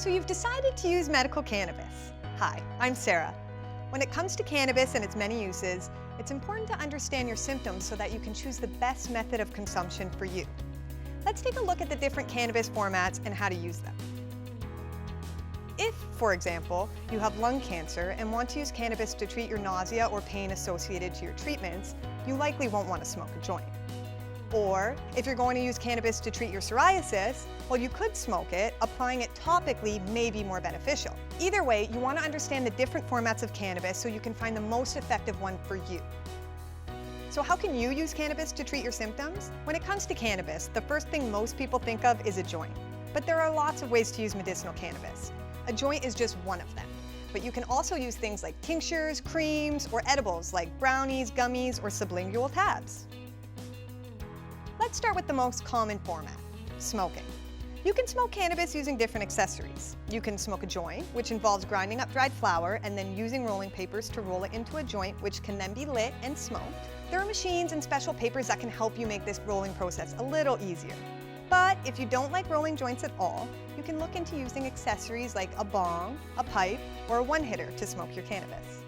So you've decided to use medical cannabis. Hi, I'm Sarah. When it comes to cannabis and its many uses, it's important to understand your symptoms so that you can choose the best method of consumption for you. Let's take a look at the different cannabis formats and how to use them. If, for example, you have lung cancer and want to use cannabis to treat your nausea or pain associated to your treatments, you likely won't want to smoke a joint. Or, if you're going to use cannabis to treat your psoriasis, well, you could smoke it. Applying it topically may be more beneficial. Either way, you want to understand the different formats of cannabis so you can find the most effective one for you. So how can you use cannabis to treat your symptoms? When it comes to cannabis, the first thing most people think of is a joint. But there are lots of ways to use medicinal cannabis. A joint is just one of them. But you can also use things like tinctures, creams, or edibles like brownies, gummies, or sublingual tabs. Let's start with the most common format, smoking. You can smoke cannabis using different accessories. You can smoke a joint, which involves grinding up dried flower and then using rolling papers to roll it into a joint, which can then be lit and smoked. There are machines and special papers that can help you make this rolling process a little easier. But if you don't like rolling joints at all, you can look into using accessories like a bong, a pipe, or a one-hitter to smoke your cannabis.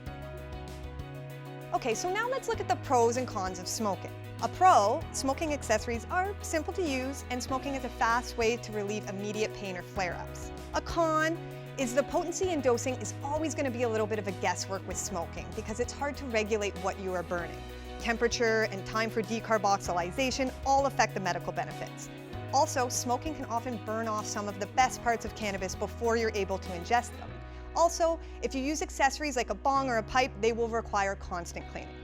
Okay, so now let's look at the pros and cons of smoking. A pro, smoking accessories are simple to use, and smoking is a fast way to relieve immediate pain or flare-ups. A con is the potency and dosing is always going to be a little bit of a guesswork with smoking because it's hard to regulate what you are burning. Temperature and time for decarboxylation all affect the medical benefits. Also, smoking can often burn off some of the best parts of cannabis before you're able to ingest them. Also, if you use accessories like a bong or a pipe, they will require constant cleaning.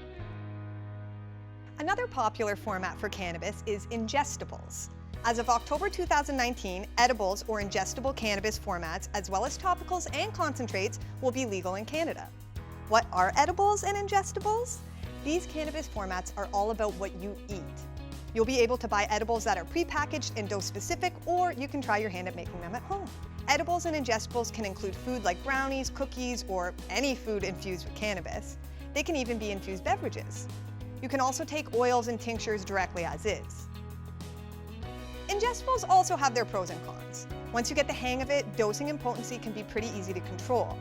Another popular format for cannabis is ingestibles. As of October 2019, edibles or ingestible cannabis formats, as well as topicals and concentrates, will be legal in Canada. What are edibles and ingestibles? These cannabis formats are all about what you eat. You'll be able to buy edibles that are prepackaged and dose-specific, or you can try your hand at making them at home. Edibles and ingestibles can include food like brownies, cookies, or any food infused with cannabis. They can even be infused beverages. You can also take oils and tinctures directly as is. Ingestibles also have their pros and cons. Once you get the hang of it, dosing and potency can be pretty easy to control.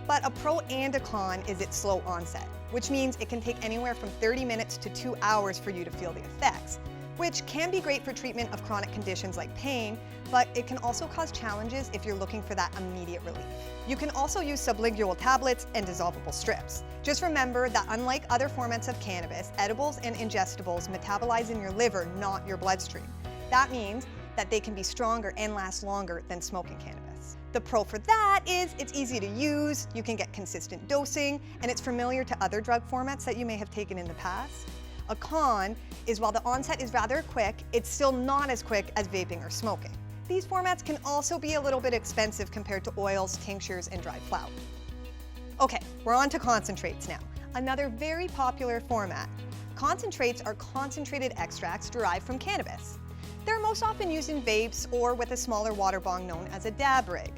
But a pro and a con is its slow onset, which means it can take anywhere from 30 minutes to 2 hours for you to feel the effects, which can be great for treatment of chronic conditions like pain, but it can also cause challenges if you're looking for that immediate relief. You can also use sublingual tablets and dissolvable strips. Just remember that unlike other formats of cannabis, edibles and ingestibles metabolize in your liver, not your bloodstream. That means that they can be stronger and last longer than smoking cannabis. The pro for that is it's easy to use, you can get consistent dosing, and it's familiar to other drug formats that you may have taken in the past. A con is while the onset is rather quick, it's still not as quick as vaping or smoking. These formats can also be a little bit expensive compared to oils, tinctures, and dried flower. Okay, we're on to concentrates now. Another very popular format. Concentrates are concentrated extracts derived from cannabis. They're most often used in vapes or with a smaller water bong known as a dab rig.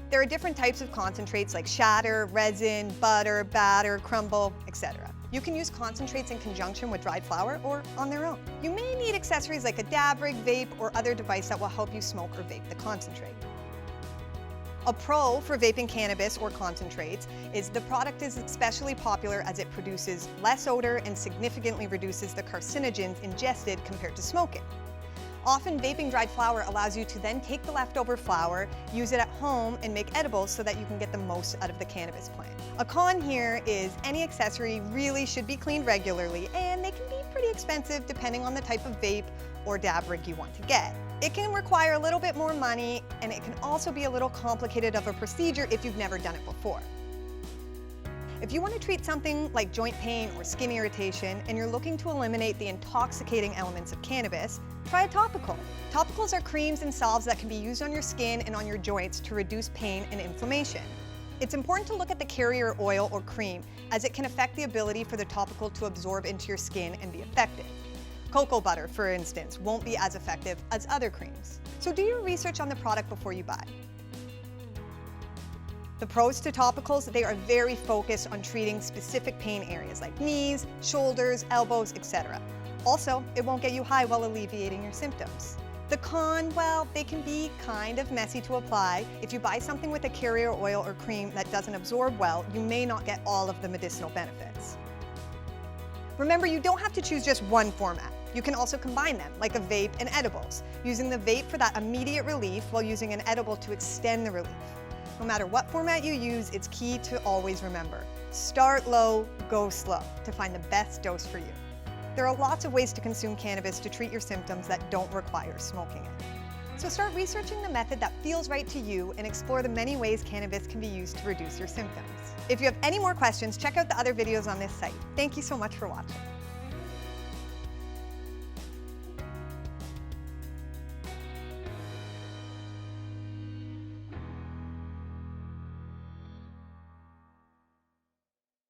There are different types of concentrates like shatter, resin, butter, batter, crumble, etc. You can use concentrates in conjunction with dried flower or on their own. You may need accessories like a dab rig, vape, or other device that will help you smoke or vape the concentrate. A pro for vaping cannabis or concentrates is the product is especially popular as it produces less odor and significantly reduces the carcinogens ingested compared to smoking. Often, vaping dried flower allows you to then take the leftover flower, use it at home, and make edibles so that you can get the most out of the cannabis plant. A con here is any accessory really should be cleaned regularly, and they can be pretty expensive depending on the type of vape or dab rig you want to get. It can require a little bit more money, and it can also be a little complicated of a procedure if you've never done it before. If you want to treat something like joint pain or skin irritation and you're looking to eliminate the intoxicating elements of cannabis, try a topical. Topicals are creams and salves that can be used on your skin and on your joints to reduce pain and inflammation. It's important to look at the carrier oil or cream as it can affect the ability for the topical to absorb into your skin and be effective. Cocoa butter, for instance, won't be as effective as other creams. So do your research on the product before you buy. The pros to topicals, they are very focused on treating specific pain areas like knees, shoulders, elbows, etc. Also, it won't get you high while alleviating your symptoms. The con, well, they can be kind of messy to apply. If you buy something with a carrier oil or cream that doesn't absorb well, you may not get all of the medicinal benefits. Remember, you don't have to choose just one format. You can also combine them, like a vape and edibles, using the vape for that immediate relief while using an edible to extend the relief. No matter what format you use, it's key to always remember, start low, go slow to find the best dose for you. There are lots of ways to consume cannabis to treat your symptoms that don't require smoking it. So start researching the method that feels right to you and explore the many ways cannabis can be used to reduce your symptoms. If you have any more questions, check out the other videos on this site. Thank you so much for watching.